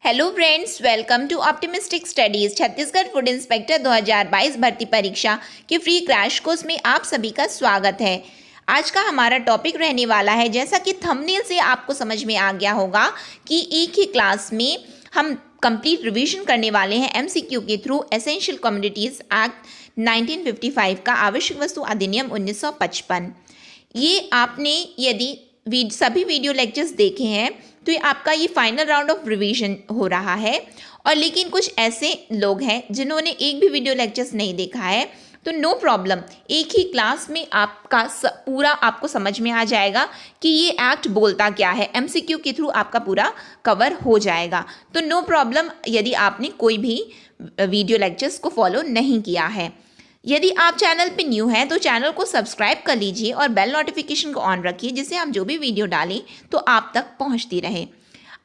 Hello friends, welcome to optimistic studies. Chhattisgarh food inspector 2022 भर्ती परीक्षा के फ्री क्रैश कोर्स में आप सभी का स्वागत है। आज का हमारा टॉपिक रहने वाला है, जैसा कि थंबनेल से आपको समझ में आ गया होगा कि एक ही क्लास में हम कंप्लीट रिवीजन करने वाले हैं एमसीक्यू के थ्रू एसेंशियल कमोडिटीज एक्ट 1955 का आवश्यक वस्तु अधिनियम 1955। ये आपने यदि सभी वीडियो लेक्चर्स देखे हैं तो ये आपका ये फाइनल राउंड ऑफ रिवीजन हो रहा है। और लेकिन कुछ ऐसे लोग हैं जिन्होंने एक भी वीडियो लेक्चर्स नहीं देखा है, तो नो प्रॉब्लम, एक ही क्लास में आपका पूरा आपको समझ में आ जाएगा कि ये एक्ट बोलता क्या है। एमसीक्यू के थ्रू आपका पूरा कवर हो जाएगा। तो नो प्रॉब्लम यदि आपने कोई भी वीडियो लेक्चर्स को फॉलो नहीं किया है। यदि आप चैनल पे न्यू हैं तो चैनल को सब्सक्राइब कर लीजिए और बेल नोटिफिकेशन को ऑन रखिए, जिससे हम जो भी वीडियो डालें तो आप तक पहुंचती रहे।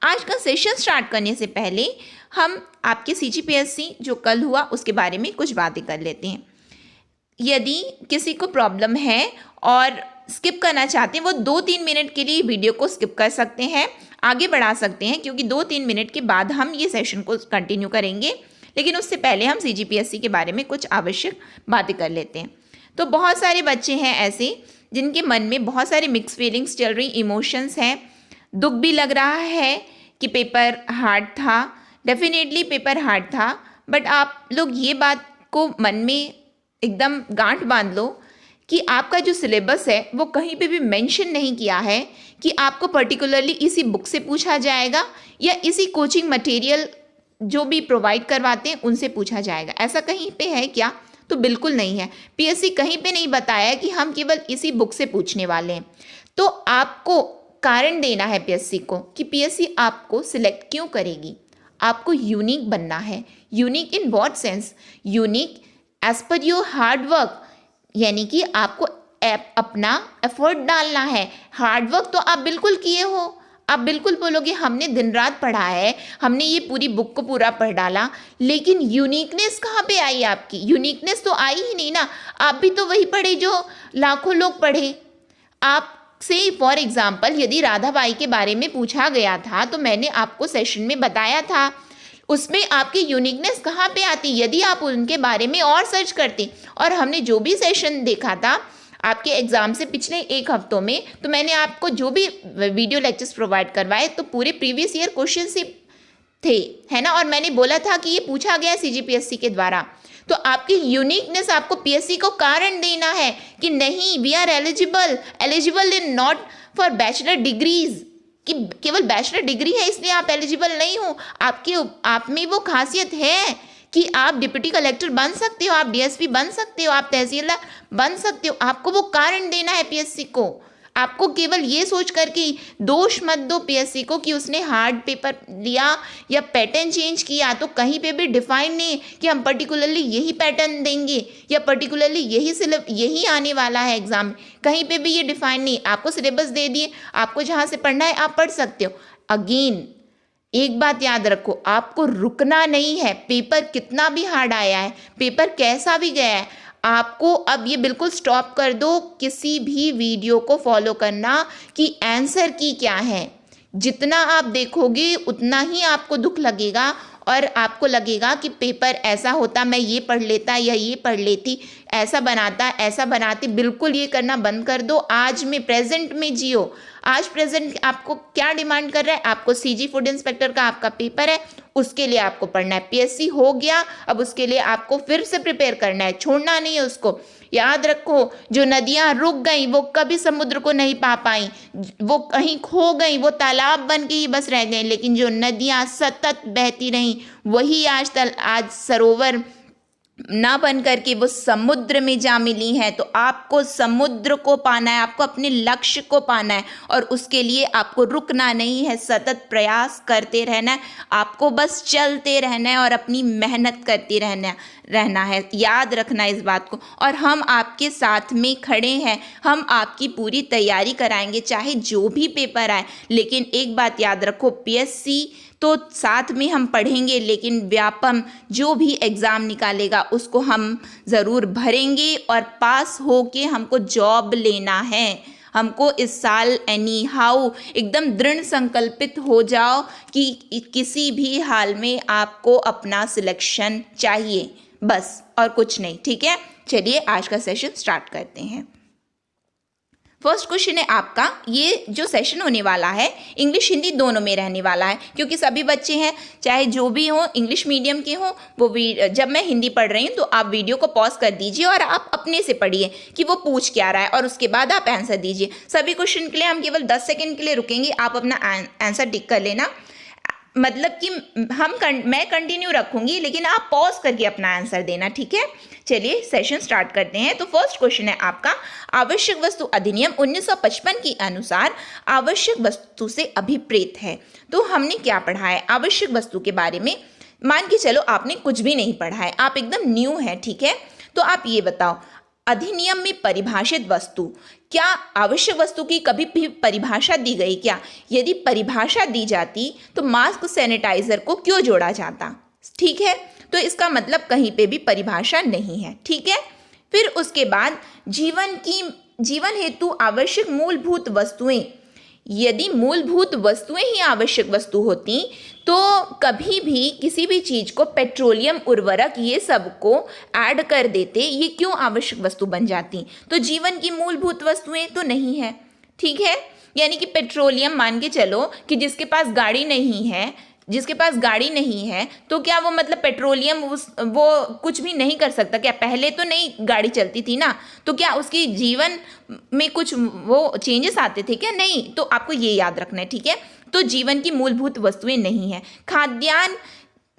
आज का सेशन स्टार्ट करने से पहले हम आपके सीजीपीएससी जो कल हुआ उसके बारे में कुछ बातें कर लेते हैं। यदि किसी को प्रॉब्लम है और स्किप करना चाहते हैं, वो 2-3 मिनट के लिए वीडियो को स्किप कर सकते हैं, आगे बढ़ा सकते हैं, क्योंकि 2-3 मिनट के बाद हम ये सेशन को कंटिन्यू करेंगे। लेकिन उससे पहले हम सीजीपीएससी के बारे में कुछ आवश्यक बातें कर लेते हैं। तो बहुत सारे बच्चे हैं ऐसे जिनके मन में बहुत सारे मिक्स फीलिंग्स चल रही, इमोशंस हैं। दुख भी लग रहा है कि पेपर हार्ड था, डेफिनेटली पेपर हार्ड था, बट आप लोग ये बात को मन में एकदम गांठ बांध लो कि आपका जो सिलेबस है वो कहीं पे भी मेंशन नहीं किया है कि आपको पर्टिकुलरली इसी बुक से पूछा जाएगा या इसी कोचिंग मटेरियल जो भी प्रोवाइड करवाते हैं उनसे पूछा जाएगा। ऐसा कहीं पे है क्या? तो बिल्कुल नहीं है। पीएससी कहीं पे नहीं बताया कि हम केवल इसी बुक से पूछने वाले हैं। तो आपको कारण देना है पीएससी को कि पीएससी आपको सिलेक्ट क्यों करेगी। आपको यूनिक बनना है। Unique in what sense? Unique as per your hard work, यानी कि आपको अपना एफर्ट डालना है। हार्ड वर्क तो आप बिल्कुल किए हो, आप बिल्कुल बोलोगे हमने दिन रात पढ़ा है, हमने ये पूरी बुक को पूरा पढ़ डाला, लेकिन यूनिकनेस कहाँ पे आई? आपकी यूनिकनेस तो आई ही नहीं ना। आप भी तो वही पढ़े जो लाखों लोग पढ़े। आपसे फॉर एग्जाम्पल यदि राधाबाई के बारे में पूछा गया था तो मैंने आपको सेशन में बताया था, उसमें आपकी यूनिकनेस कहाँ पे आती यदि आप उनके बारे में और सर्च करते। और हमने जो भी सेशन देखा था आपके एग्ज़ाम से पिछले एक हफ्तों में, तो मैंने आपको जो भी वीडियो लेक्चर्स प्रोवाइड करवाए तो पूरे प्रीवियस ईयर क्वेश्चन से थे, है ना। और मैंने बोला था कि ये पूछा गया सीजीपीएससी के द्वारा। तो आपकी यूनिकनेस आपको पीएससी को कारण देना है कि नहीं, we are eligible in not for bachelor degrees, कि केवल बैचलर डिग्री है इसलिए आप एलिजिबल नहीं हो। आप में वो खासियत है कि आप डिप्टी कलेक्टर बन सकते हो, आप डीएसपी बन सकते हो, आप तहसीलदार बन सकते हो। आपको वो कारण देना है पीएससी को। आपको केवल ये सोच कर कि दोष मत दो पीएससी को कि उसने हार्ड पेपर लिया या पैटर्न चेंज किया, तो कहीं पे भी डिफाइन नहीं कि हम पर्टिकुलरली यही पैटर्न देंगे या पर्टिकुलरली यही आने वाला है एग्जाम में। कहीं पे भी ये डिफाइन नहीं। आपको सिलेबस दे दिए, आपको जहाँ से पढ़ना है आप पढ़ सकते हो। अगेन एक बात याद रखो, आपको रुकना नहीं है। पेपर कितना भी हार्ड आया है, पेपर कैसा भी गया है, आपको अब ये बिल्कुल स्टॉप कर दो किसी भी वीडियो को फॉलो करना कि आंसर की क्या है। जितना आप देखोगे उतना ही आपको दुख लगेगा और आपको लगेगा कि पेपर ऐसा होता, मैं ये पढ़ लेता या ये पढ़ लेती, ऐसा बनाता ऐसा बनाती। बिल्कुल ये करना बंद कर दो। आज में प्रेजेंट में जियो। आज प्रेजेंट आपको क्या डिमांड कर रहा है? आपको सीजी फूड इंस्पेक्टर का आपका पेपर है, उसके लिए आपको पढ़ना है। पीएससी हो गया, अब उसके लिए आपको फिर से प्रिपेयर करना है, छोड़ना नहीं है उसको। याद रखो, जो नदियां रुक गई वो कभी समुद्र को नहीं पा पाई, वो कहीं खो गई, वो तालाब बन के ही बस रह गई। लेकिन जो नदियां सतत बहती रहीं वही आज सरोवर ना बन करके वो समुद्र में जा मिली है। तो आपको समुद्र को पाना है, आपको अपने लक्ष्य को पाना है, और उसके लिए आपको रुकना नहीं है, सतत प्रयास करते रहना है। आपको बस चलते रहना है और अपनी मेहनत करते रहना है। याद रखना इस बात को। और हम आपके साथ में खड़े हैं, हम आपकी पूरी तैयारी कराएंगे चाहे जो भी पेपर आए। लेकिन एक बात याद रखो, पीएससी तो साथ में हम पढ़ेंगे, लेकिन व्यापम जो भी एग्ज़ाम निकालेगा उसको हम ज़रूर भरेंगे और पास हो के हमको जॉब लेना है। हमको इस साल एनी हाउ एकदम दृढ़ संकल्पित हो जाओ कि किसी भी हाल में आपको अपना सिलेक्शन चाहिए, बस और कुछ नहीं। ठीक है, चलिए आज का सेशन स्टार्ट करते हैं। फर्स्ट क्वेश्चन है आपका, ये जो सेशन होने वाला है इंग्लिश हिंदी दोनों में रहने वाला है, क्योंकि सभी बच्चे हैं चाहे जो भी हो इंग्लिश मीडियम के हों, वो जब मैं हिंदी पढ़ रही हूँ तो आप वीडियो को पॉज कर दीजिए और आप अपने से पढ़िए कि वो पूछ क्या रहा है और उसके बाद आप आंसर दीजिए। सभी क्वेश्चन के लिए हम केवल 10 सेकेंड के लिए रुकेंगे, आप अपना आंसर टिक कर लेना, मतलब कि मैं कंटिन्यू रखूंगी लेकिन आप पॉज करके अपना आंसर देना। ठीक है, चलिए सेशन स्टार्ट करते हैं। तो फर्स्ट क्वेश्चन है आपका, आवश्यक वस्तु अधिनियम 1955 के अनुसार आवश्यक वस्तु से अभिप्रेत है। तो हमने क्या पढ़ा है आवश्यक वस्तु के बारे में? मान के चलो आपने कुछ भी नहीं पढ़ा है, आप एकदम न्यू है। ठीक है, तो आप ये बताओ अधिनियम में परिभाषित वस्तु, क्या आवश्यक वस्तु की कभी भी परिभाषा दी गई क्या? यदि परिभाषा दी जाती तो मास्क सैनिटाइजर को क्यों जोड़ा जाता? ठीक है, तो इसका मतलब कहीं पे भी परिभाषा नहीं है। ठीक है, फिर उसके बाद जीवन हेतु आवश्यक मूलभूत वस्तुएं, यदि मूलभूत वस्तुएं ही आवश्यक वस्तु होती तो कभी भी किसी भी चीज को पेट्रोलियम उर्वरक ये सब को ऐड कर देते, ये क्यों आवश्यक वस्तु बन जाती? तो जीवन की मूलभूत वस्तुएं तो नहीं है। ठीक है, यानी कि पेट्रोलियम, मान के चलो कि जिसके पास गाड़ी नहीं है तो क्या वो मतलब पेट्रोलियम वो कुछ भी नहीं कर सकता क्या? पहले तो नहीं गाड़ी चलती थी ना, तो क्या उसकी जीवन में कुछ वो चेंजेस आते थे क्या? नहीं। तो आपको ये याद रखना है। ठीक है, तो जीवन की मूलभूत वस्तुएं नहीं है। खाद्यान्न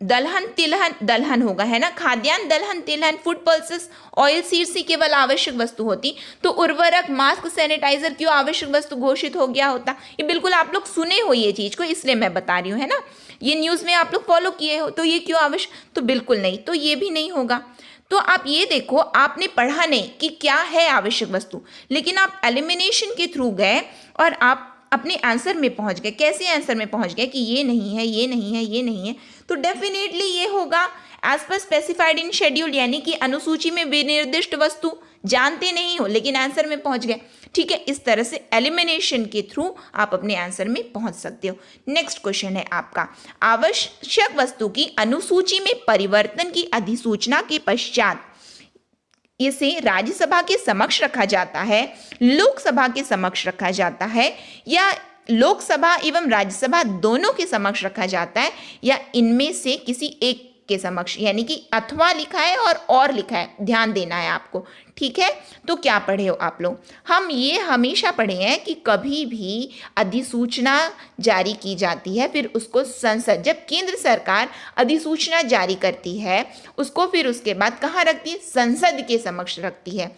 दलहन होगा, है ना, खाद्यान्न दलहन तिलहन फूड पल्सेस ऑयल सीड्स ही केवल आवश्यक वस्तु होती तो उर्वरक मास्क सैनिटाइजर क्यों आवश्यक वस्तु घोषित हो गया होता? ये बिल्कुल आप लोग सुने हो ये चीज को, इसलिए मैं बता रही हूँ, है ना, ये न्यूज में आप लोग फॉलो किए हो, तो ये क्यों आवश्यक? तो बिल्कुल नहीं, तो ये भी नहीं होगा। तो आप ये देखो, आपने पढ़ा नहीं कि क्या है आवश्यक वस्तु, लेकिन आप एलिमिनेशन के थ्रू गए और आप अपने आंसर में पहुंच गए। कैसे आंसर में पहुंच गए कि ये नहीं है, ये नहीं है, ये नहीं है, तो डेफिनेटली ये होगा as per specified in schedule, यानी कि अनुसूची में विनिर्दिष्ट वस्तु। जानते नहीं हो लेकिन आंसर में पहुंच गए। ठीक है, इस तरह से एलिमिनेशन के थ्रू आप अपने आंसर में पहुंच सकते हो। नेक्स्ट क्वेश्चन है आपका, आवश्यक वस्तु की अनुसूची में परिवर्तन की अधिसूचना के पश्चात इसे राज्यसभा के समक्ष रखा जाता है, लोकसभा के समक्ष रखा जाता है, या लोकसभा एवं राज्यसभा दोनों के समक्ष रखा जाता है, या इनमें से किसी एक के समक्ष, यानी कि अथवा लिखा है और लिखा है, ध्यान देना है आपको। ठीक है, तो क्या पढ़े हो आप लोग? हम ये हमेशा पढ़े हैं कि कभी भी अधिसूचना जारी की जाती है, फिर उसको संसद, जब केंद्र सरकार अधिसूचना जारी करती है उसको फिर उसके बाद कहाँ रखती है? संसद के समक्ष रखती है।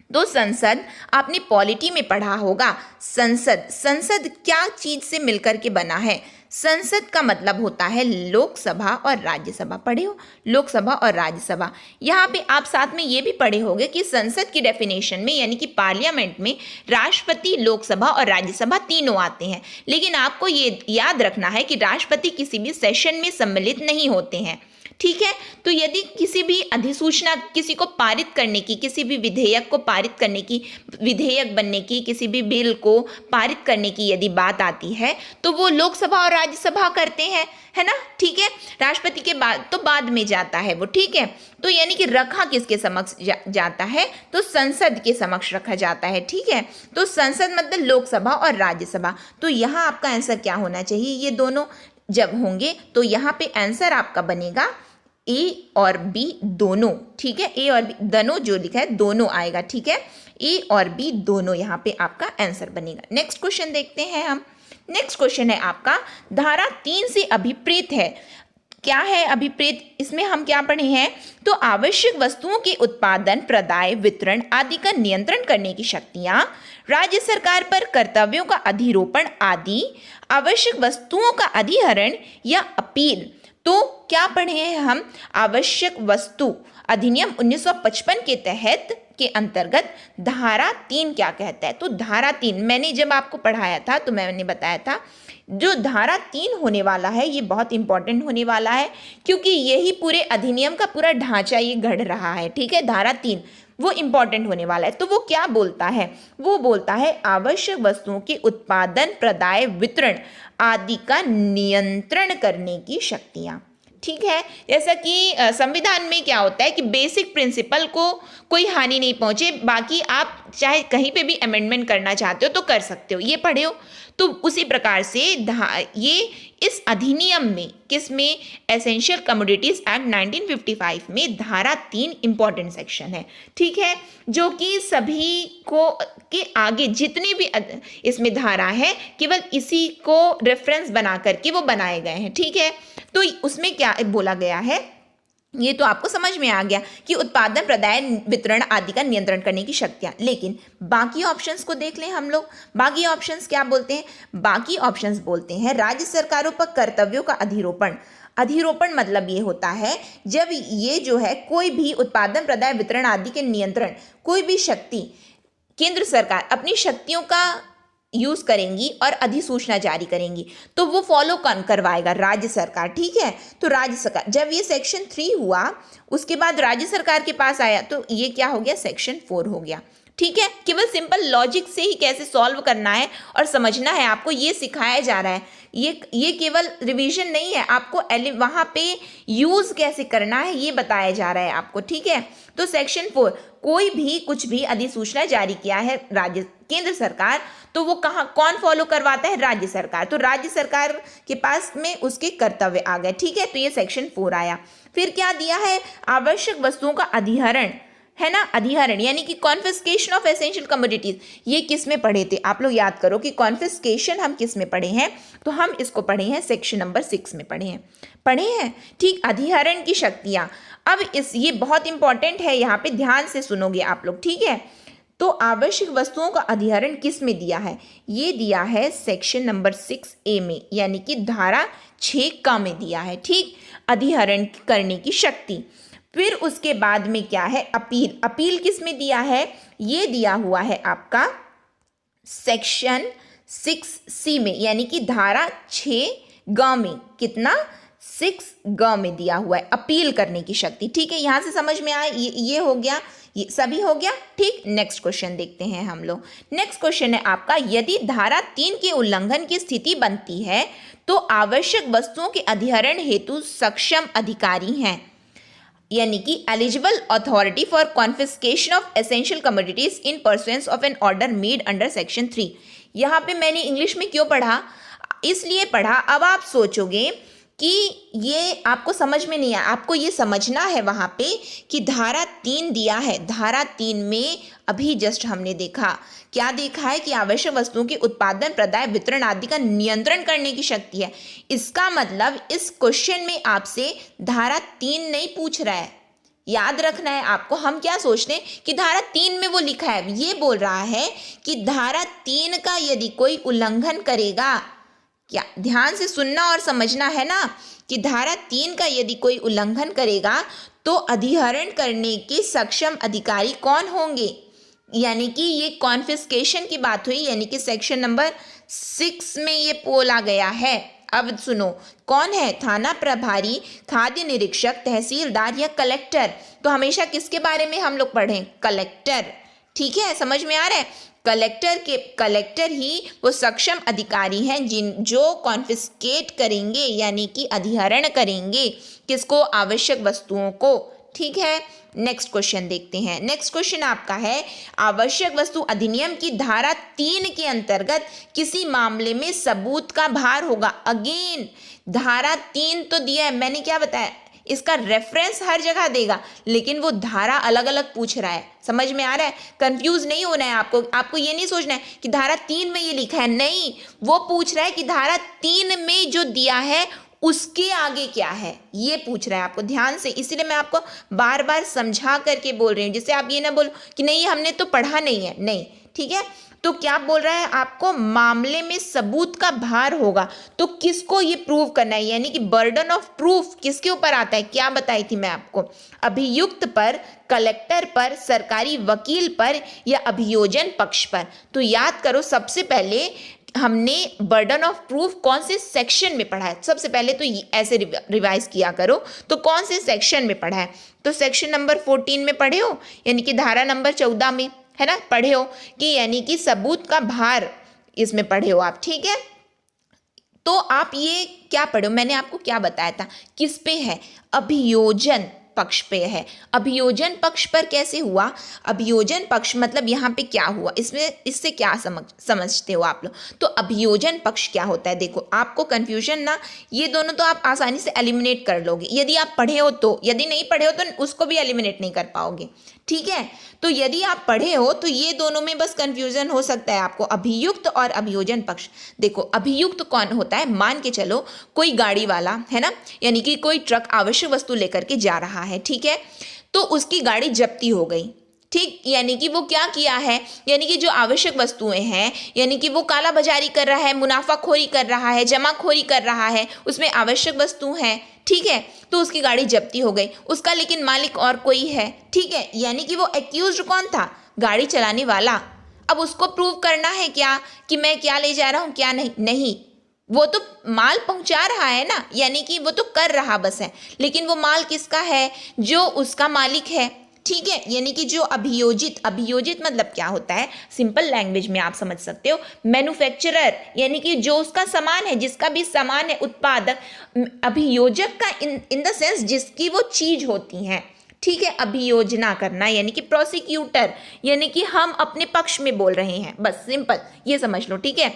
तो संसद, आपने पॉलिटी में पढ़ा होगा, संसद क्या चीज से मिलकर के बना है? संसद का मतलब होता है लोकसभा और राज्यसभा। पढ़े हो, लोकसभा और राज्यसभा। यहाँ पे आप साथ में ये भी पढ़े होंगे कि संसद की डेफिनेशन में, यानी कि पार्लियामेंट में राष्ट्रपति, लोकसभा और राज्यसभा तीनों आते हैं, लेकिन आपको ये याद रखना है कि राष्ट्रपति किसी भी सेशन में सम्मिलित नहीं होते हैं। ठीक है, तो यदि किसी भी अधिसूचना, किसी को पारित करने की, किसी भी विधेयक को पारित करने की, विधेयक बनने की, किसी भी बिल को पारित करने की यदि बात आती है तो वो लोकसभा और राज्यसभा करते हैं, है ना। ठीक है, राष्ट्रपति के बाद तो बाद में जाता है वो। ठीक है, तो यानी कि रखा किसके समक्ष जाता है? तो संसद के समक्ष रखा जाता है। ठीक है, तो संसद मतलब लोकसभा और राज्यसभा। तो यहाँ आपका आंसर क्या होना चाहिए? ये दोनों जब होंगे तो यहाँ पे आंसर आपका बनेगा ए और बी दोनों। ठीक है, ए और बी दोनों जो लिखा है दोनों आएगा। ठीक है, ए और बी दोनों यहाँ पे आपका आंसर बनेगा। नेक्स्ट क्वेश्चन देखते हैं हम। नेक्स्ट क्वेश्चन है आपका, धारा 3 से अभिप्रेत है। क्या है अभिप्रेत? इसमें हम क्या पढ़े हैं? तो आवश्यक वस्तुओं के उत्पादन, प्रदाय, वितरण आदि का नियंत्रण करने की शक्तियां, राज्य सरकार पर कर्तव्यों का अधिरोपण आदि, आवश्यक वस्तुओं का अधिहरण या अपील। तो क्या पढ़े हैं हम? आवश्यक वस्तु अधिनियम 1955 के तहत के अंतर्गत धारा 3 क्या कहता है। तो धारा 3 मैंने जब आपको पढ़ाया था तो मैंने बताया था जो धारा 3 होने वाला है ये बहुत इंपॉर्टेंट होने वाला है, क्योंकि यही पूरे अधिनियम का पूरा ढांचा ये गढ़ रहा है। ठीक है, धारा 3 वो इंपॉर्टेंट होने वाला है। तो वो क्या बोलता है, वो बोलता है आवश्यक वस्तुओं के उत्पादन, प्रदाय, वितरण आदि का नियंत्रण करने की शक्तियां। ठीक है, जैसा कि संविधान में क्या होता है कि बेसिक प्रिंसिपल को कोई हानि नहीं पहुंचे, बाकी आप चाहे कहीं पे भी अमेंडमेंट करना चाहते हो तो कर सकते हो, ये पढ़े हो। तो उसी प्रकार से ये इस अधिनियम में किसमें, एसेंशियल कमोडिटीज एक्ट 1955 में धारा 3 इंपॉर्टेंट सेक्शन है। ठीक है, जो कि सभी को के आगे जितने भी इसमें धारा है केवल इसी को रेफरेंस बना करके वो बनाए गए हैं। ठीक है, तो उसमें क्या बोला गया है ये तो आपको समझ में आ गया कि उत्पादन, प्रदाय, वितरण आदि का नियंत्रण करने की शक्तियां। लेकिन बाकी ऑप्शंस को देख लें हम लोग। बाकी ऑप्शंस क्या बोलते हैं, बाकी ऑप्शंस बोलते हैं राज्य सरकारों पर कर्तव्यों का अधिरोपण। अधिरोपण मतलब ये होता है जब ये जो है कोई भी उत्पादन, प्रदाय, वितरण आदि के नियंत्रण कोई भी शक्ति केंद्र सरकार अपनी शक्तियों का यूज करेंगी और अधिसूचना जारी करेंगी तो वो फॉलो करवाएगा राज्य सरकार। ठीक है, तो राज्य सरकार जब ये सेक्शन 3 हुआ उसके बाद राज्य सरकार के पास आया तो ये क्या हो गया, सेक्शन 4 हो गया। ठीक है, केवल सिंपल लॉजिक से ही कैसे सॉल्व करना है और समझना है आपको ये सिखाया जा रहा है। ये केवल रिवीजन नहीं है, आपको वहाँ पे यूज कैसे करना है ये बताया जा रहा है आपको। ठीक है, तो सेक्शन 4 कोई भी कुछ भी अधिसूचना जारी किया है राज्य केंद्र सरकार तो वो कौन फॉलो करवाता है, राज्य सरकार। तो राज्य सरकार के पास में उसके कर्तव्य आ गए। ठीक है, तो ये सेक्शन 4 आया। फिर क्या दिया है, आवश्यक वस्तुओं का अधिहरण है ना, अधिहरण यानी कि कॉन्फिस्केशन ऑफ एसेंशियल कमोडिटीज। ये किस में पढ़े थे आप लोग, याद करो कि कॉन्फिस्केशन हम किस में पढ़े हैं, तो हम इसको पढ़े हैं सेक्शन नंबर 6 में पढ़े हैं। ठीक, अधिहरण की शक्तियां। अब ये बहुत इंपॉर्टेंट है, यहाँ पे ध्यान से सुनोगे आप लोग। ठीक है, तो आवश्यक वस्तुओं का अधिहरण किस में दिया है, ये दिया है सेक्शन नंबर 6A में, यानी कि धारा 6 में दिया है। ठीक, अधिहरण करने की शक्ति। फिर उसके बाद में क्या है, अपील। अपील किस में दिया है, ये दिया हुआ है आपका सेक्शन 6C में, यानी कि धारा 6 में। कितना, 6 में दिया हुआ है अपील करने की शक्ति। ठीक है, यहां से समझ में आए, ये हो गया, ये सभी हो गया। ठीक, नेक्स्ट क्वेश्चन देखते हैं हम लोग। नेक्स्ट क्वेश्चन है आपका, यदि धारा 3 के उल्लंघन की स्थिति बनती है तो आवश्यक वस्तुओं के अधिहरण हेतु सक्षम अधिकारी हैं, यानी कि eligible authority for confiscation of essential commodities in pursuance of an order made under section 3। यहाँ पे मैंने इंग्लिश में क्यों पढ़ा, इसलिए पढ़ा, अब आप सोचोगे कि ये आपको समझ में नहीं आया। आपको ये समझना है वहाँ पे कि धारा 3 दिया है, धारा 3 में अभी जस्ट हमने देखा, क्या देखा है कि आवश्यक वस्तुओं के उत्पादन, प्रदाय, वितरण आदि का नियंत्रण करने की शक्ति है। इसका मतलब इस क्वेश्चन में आपसे धारा 3 नहीं पूछ रहा है, याद रखना है आपको। हम क्या सोचते हैं कि धारा 3 में वो लिखा है, ये बोल रहा है कि धारा 3 का यदि कोई उल्लंघन करेगा, क्या ध्यान से सुनना और समझना है ना, कि धारा 3 का यदि कोई उल्लंघन करेगा तो अधिहरण करने के सक्षम अधिकारी कौन होंगे, यानी कि ये कॉन्फिस्केशन की बात हुई, यानी कि सेक्शन नंबर 6 में ये बोला गया है। अब सुनो, कौन है, थाना प्रभारी, खाद्य निरीक्षक, तहसीलदार या कलेक्टर। तो हमेशा किसके बारे में हम लोग पढ़ें, कलेक्टर। ठीक है, समझ में आ रहा है, कलेक्टर ही वो सक्षम अधिकारी हैं जो कॉन्फिस्केट करेंगे, यानी कि अधिहरण करेंगे किसको, आवश्यक वस्तुओं को। ठीक है, नेक्स्ट क्वेश्चन देखते हैं। नेक्स्ट क्वेश्चन आपका है, आवश्यक वस्तु अधिनियम की धारा 3 के अंतर्गत किसी मामले में सबूत का भार होगा। अगेन धारा 3 तो दिया है, मैंने क्या बताया, इसका रेफरेंस हर जगह देगा, लेकिन वो धारा अलग अलग पूछ रहा है। समझ में आ रहा है, कंफ्यूज नहीं होना है आपको ये नहीं सोचना है कि धारा 3 में ये लिखा है, नहीं, वो पूछ रहा है कि धारा 3 में जो दिया है उसके आगे क्या है, ये पूछ रहा है आपको, ध्यान से। इसीलिए मैं आपको बार बार समझा करके बोल रही हूँ, जिससे आप ये ना बोलो कि नहीं हमने तो पढ़ा नहीं है, नहीं। ठीक है, तो क्या बोल रहा है आपको, मामले में सबूत का भार होगा। तो किसको ये प्रूव करना है, यानी कि बर्डन ऑफ प्रूफ किसके ऊपर आता है, क्या बताई थी मैं आपको, अभियुक्त पर, कलेक्टर पर, सरकारी वकील पर या अभियोजन पक्ष पर। तो याद करो, सबसे पहले हमने बर्डन ऑफ प्रूफ कौन से सेक्शन में पढ़ा है, सबसे पहले तो ऐसे रिवाइज किया करो। तो कौन से सेक्शन में पढ़ा है, तो सेक्शन नंबर 14 में पढ़े हो, यानी कि धारा नंबर 14 में, है ना, पढ़े हो कि यानी कि सबूत का भार इसमें पढ़े हो आप, ठीक है। तो आप ये क्या पढ़े हो, मैंने आपको क्या बताया था, किस पे है, अभियोजन पक्ष पे है। अभियोजन पक्ष पर कैसे हुआ, अभियोजन पक्ष मतलब यहाँ पे क्या हुआ, इसमें इससे क्या समझते हो आप लोग। तो अभियोजन पक्ष क्या होता है, देखो आपको कंफ्यूजन ना, ये दोनों तो आप आसानी से एलिमिनेट कर लोगे यदि आप पढ़े हो तो, यदि नहीं पढ़े हो तो उसको भी एलिमिनेट नहीं कर पाओगे, ठीक है। तो यदि आप पढ़े हो तो ये दोनों में बस कंफ्यूजन हो सकता है आपको, अभियुक्त और अभियोजन पक्ष। देखो अभियुक्त कौन होता है, मान के चलो कोई गाड़ी वाला है ना, यानी कि कोई ट्रक आवश्यक वस्तु लेकर के जा रहा है, ठीक है, तो उसकी गाड़ी जब्ती हो गई, ठीक, यानी कि वो क्या किया है, यानी कि जो आवश्यक वस्तुएं हैं, यानी कि वो काला बाजारी कर रहा है, मुनाफाखोरी कर रहा है, जमाखोरी कर रहा है, उसमें आवश्यक वस्तु है, ठीक है, तो उसकी गाड़ी जब्ती हो गई, उसका लेकिन मालिक और कोई है, ठीक है, यानी कि वो एक्यूज्ड कौन था, गाड़ी चलाने वाला। अब उसको प्रूव करना है क्या कि मैं क्या ले जा रहा हूँ क्या नहीं, नहीं, वो तो माल पहुंचा रहा है ना, यानी कि वो तो कर रहा बस है, लेकिन वो माल किसका है, जो उसका मालिक है, ठीक है, यानी कि जो अभियोजित, अभियोजित मतलब क्या होता है, सिंपल लैंग्वेज में आप समझ सकते हो, मैन्युफैक्चरर, यानी कि जो उसका सामान है, जिसका भी सामान है, उत्पादक, अभियोजक का इन द सेंस जिसकी वो चीज होती है, ठीक है, अभियोजना करना यानी कि प्रोसिक्यूटर, यानी कि हम अपने पक्ष में बोल रहे हैं, बस सिंपल ये समझ लो, ठीक है।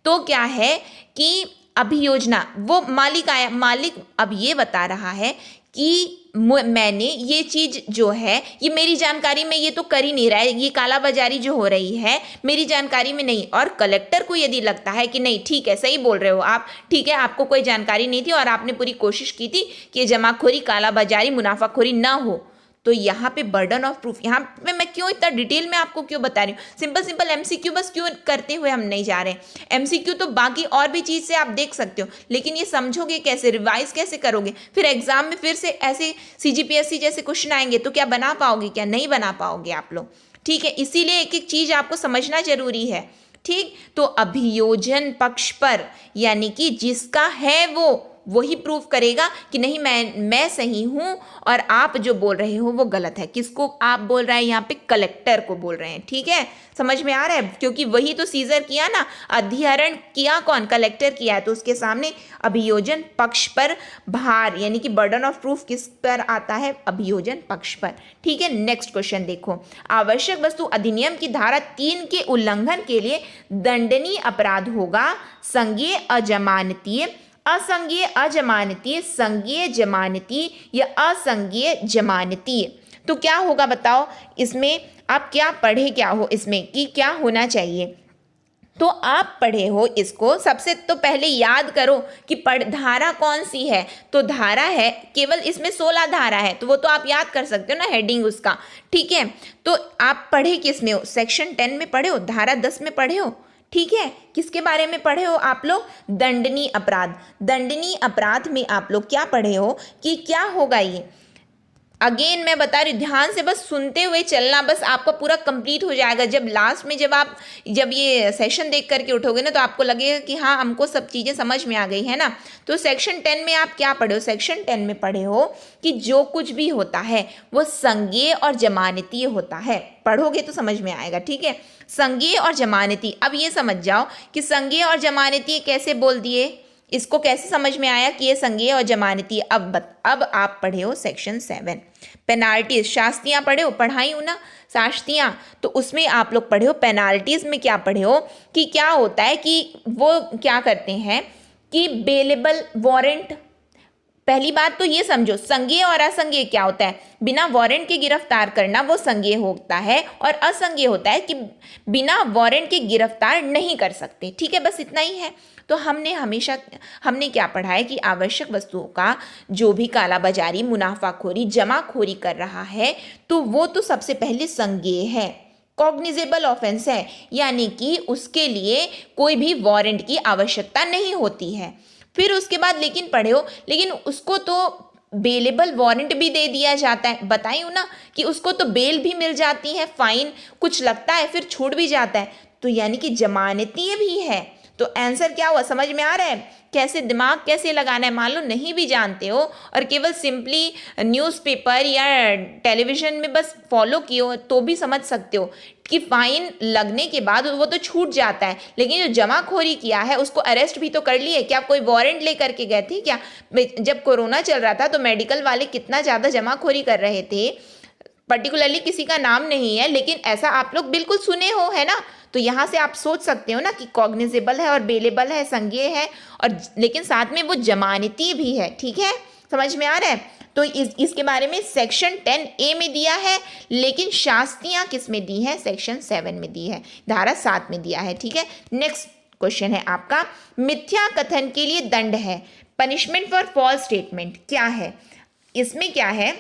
तो क्या है कि अभियोजना, वो मालिक आया, मालिक अब ये बता रहा है कि मैंने ये चीज जो है ये मेरी जानकारी में ये तो कर ही नहीं रहा है, ये कालाबाजारी जो हो रही है मेरी जानकारी में नहीं, और कलेक्टर को यदि लगता है कि नहीं ठीक है सही बोल रहे हो आप, ठीक है, आपको कोई जानकारी नहीं थी और आपने पूरी कोशिश की थी कि ये जमाखोरी, कालाबाजारी, मुनाफाखोरी ना हो, तो यहाँ पे बर्डन ऑफ प्रूफ, यहाँ पे मैं क्यों इतना डिटेल में आपको क्यों बता रही हूँ, सिंपल सिंपल एमसीक्यू बस क्यों करते हुए हम नहीं जा रहे हैं। एमसीक्यू तो बाकी और भी चीज़ से आप देख सकते हो, लेकिन ये समझोगे कैसे, रिवाइज कैसे करोगे, फिर एग्जाम में फिर से ऐसे सीजीपीएससी जैसे क्वेश्चन आएंगे तो क्या बना पाओगे, क्या नहीं बना पाओगे आप लोग, ठीक है, इसीलिए एक एक चीज़ आपको समझना जरूरी है, ठीक। तो अभियोजन पक्ष पर यानी कि जिसका है वो वही प्रूफ करेगा कि नहीं मैं सही हूं और आप जो बोल रहे हो वो गलत है। किसको आप बोल रहे हैं यहाँ पे, कलेक्टर को बोल रहे हैं, ठीक है, समझ में आ रहा है, क्योंकि वही तो सीजर किया ना, अध्ययन किया कौन, कलेक्टर किया है, तो उसके सामने अभियोजन पक्ष पर भार यानी कि बर्डन ऑफ प्रूफ किस पर आता है, अभियोजन पक्ष पर, ठीक है। नेक्स्ट क्वेश्चन देखो, आवश्यक वस्तु अधिनियम की धारा 3 के उल्लंघन के लिए दंडनीय अपराध होगा संज्ञेय अजमानतीय, असंज्ञेय अजमानतीय, संज्ञेय जमानती या असंज्ञेय जमानती। तो क्या होगा बताओ, इसमें आप क्या पढ़े क्या हो, इसमें कि क्या होना चाहिए, तो आप पढ़े हो इसको, सबसे तो पहले याद करो कि धारा कौन सी है, तो धारा है केवल इसमें 16 धारा है, तो वो तो आप याद कर सकते हो ना हेडिंग उसका, ठीक है। तो आप पढ़े किस में हो, सेक्शन 10 में पढ़े हो, धारा 10 में पढ़े हो, ठीक है, किसके बारे में पढ़े हो आप लोग, दंडनीय अपराध। दंडनीय अपराध में आप लोग क्या पढ़े हो कि क्या होगा ये, अगेन मैं बता रही हूँ, ध्यान से बस सुनते हुए चलना, बस आपका पूरा कंप्लीट हो जाएगा। जब लास्ट में जब ये सेशन देख करके उठोगे ना तो आपको लगेगा कि हाँ हमको सब चीज़ें समझ में आ गई है ना। तो सेक्शन 10 में आप क्या पढ़े हो, सेक्शन 10 में पढ़े हो कि जो कुछ भी होता है वो संज्ञेय और जमानतीय होता है, पढ़ोगे तो समझ में आएगा, ठीक है, संज्ञेय और जमानती। अब ये समझ जाओ कि संज्ञेय और जमानती कैसे बोल दिए, इसको कैसे समझ में आया कि ये संज्ञेय और जमानती। अब आप पढ़े हो सेक्शन 7 पेनाल्टीज, शास्तियाँ पढ़े हो, पढ़ाई हो ना शास्तियाँ, तो उसमें आप लोग पढ़े हो पेनाल्टीज में क्या पढ़े हो कि क्या होता है कि वो क्या करते हैं कि बेलेबल वारंट। पहली बात तो ये समझो संज्ञेय और असंज्ञेय क्या होता है, बिना वारंट के गिरफ्तार करना वो संज्ञेय होता है, और असंज्ञेय होता है कि बिना वारंट के गिरफ्तार नहीं कर सकते, ठीक है, बस इतना ही है। तो हमने क्या पढ़ा है कि आवश्यक वस्तुओं का जो भी कालाबाजारी, मुनाफाखोरी, जमाखोरी कर रहा है तो वो तो सबसे पहले संज्ञेय है, कॉग्निजेबल ऑफेंस है, यानी कि उसके लिए कोई भी वारंट की आवश्यकता नहीं होती है। फिर उसके बाद लेकिन पढ़े हो, लेकिन उसको तो बेलेबल वारंट भी दे दिया जाता है, बताई हूँ ना कि उसको तो बेल भी मिल जाती है, फाइन कुछ लगता है, फिर छूट भी जाता है, तो यानी कि जमानती भी है। तो आंसर क्या हुआ, समझ में आ रहा है कैसे दिमाग कैसे लगाना है। मान लो नहीं भी जानते हो और केवल सिंपली न्यूज़पेपर या टेलीविजन में बस फॉलो किए हो तो भी समझ सकते हो कि फाइन लगने के बाद वो तो छूट जाता है, लेकिन जो जमाखोरी किया है उसको अरेस्ट भी तो कर लिए। क्या कोई वारंट लेकर के गए थे क्या? जब कोरोना चल रहा था तो मेडिकल वाले कितना ज़्यादा जमाखोरी कर रहे थे, पर्टिकुलरली किसी का नाम नहीं है, लेकिन ऐसा आप लोग बिल्कुल सुने हो, है ना। तो यहाँ से आप सोच सकते हो ना कि कॉग्निजेबल है और बेलेबल है, संज्ञेय है, और लेकिन साथ में वो जमानती भी है। ठीक है, समझ में आ रहा है। तो इसके बारे में सेक्शन 10A में दिया है, लेकिन शास्तियाँ किस में दी है, सेक्शन 7 में दी है, धारा 7 में दिया है। ठीक है, नेक्स्ट क्वेश्चन है आपका, मिथ्या कथन के लिए दंड है, पनिशमेंट फॉर फॉल्स स्टेटमेंट क्या है। इसमें क्या है,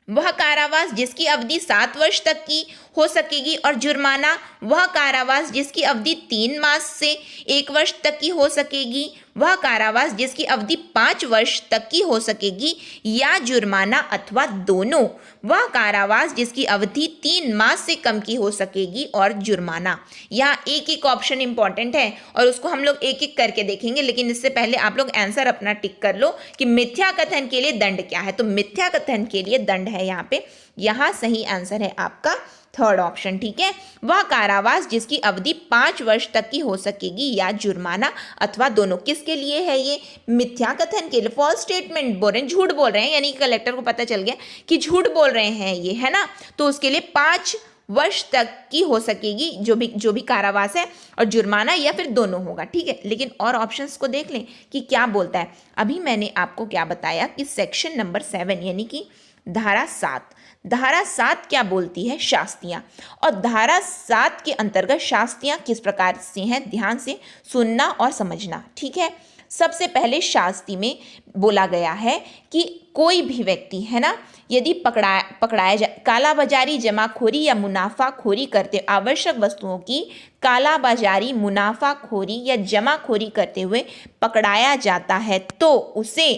वह कारावास जिसकी अवधि 7 वर्ष तक की हो सकेगी, और जुर्माना वह कारावास जिसकी अवधि 3 मास से 1 वर्ष तक की हो सकेगी, वह कारावास जिसकी अवधि 5 वर्ष तक की हो सकेगी, या जुर्माना अथवा दोनों, वह कारावास जिसकी अवधि 3 मास से कम की हो सकेगी, और जुर्माना। यहाँ एक एक ऑप्शन इंपॉर्टेंट है और उसको हम लोग एक एक करके देखेंगे, लेकिन इससे पहले आप लोग आंसर अपना टिक कर लो कि मिथ्या कथन के लिए दंड क्या है। तो मिथ्या कथन के लिए दंड है यहाँ पे, यहाँ सही आंसर है आपका थर्ड ऑप्शन। ठीक है, वह कारावास जिसकी अवधि 5 वर्ष तक की हो सकेगी, या जुर्माना अथवा दोनों। किसके लिए है ये, मिथ्या कथन के लिए, फॉल्स स्टेटमेंट बोल रहे हैं, झूठ बोल रहे हैं, यानी कि कलेक्टर को पता चल गया कि झूठ बोल रहे हैं ये, है ना, तो उसके लिए 5 वर्ष तक की हो सकेगी जो भी कारावास है, और जुर्माना या फिर दोनों होगा। ठीक है, लेकिन और ऑप्शंस को देख लें कि क्या बोलता है। अभी मैंने आपको क्या बताया कि सेक्शन नंबर 7 यानी कि धारा 7, धारा 7 क्या बोलती है, शास्तियाँ, और धारा 7 के अंतर्गत शास्तियाँ किस प्रकार से हैं, ध्यान से सुनना और समझना। ठीक है, सबसे पहले शास्ति में बोला गया है कि कोई भी व्यक्ति, है ना, यदि पकड़ाया जाए, कालाबाजारी, जमाखोरी या मुनाफाखोरी करते, आवश्यक वस्तुओं की कालाबाजारी, मुनाफाखोरी या जमाखोरी करते हुए पकड़ाया जाता है तो उसे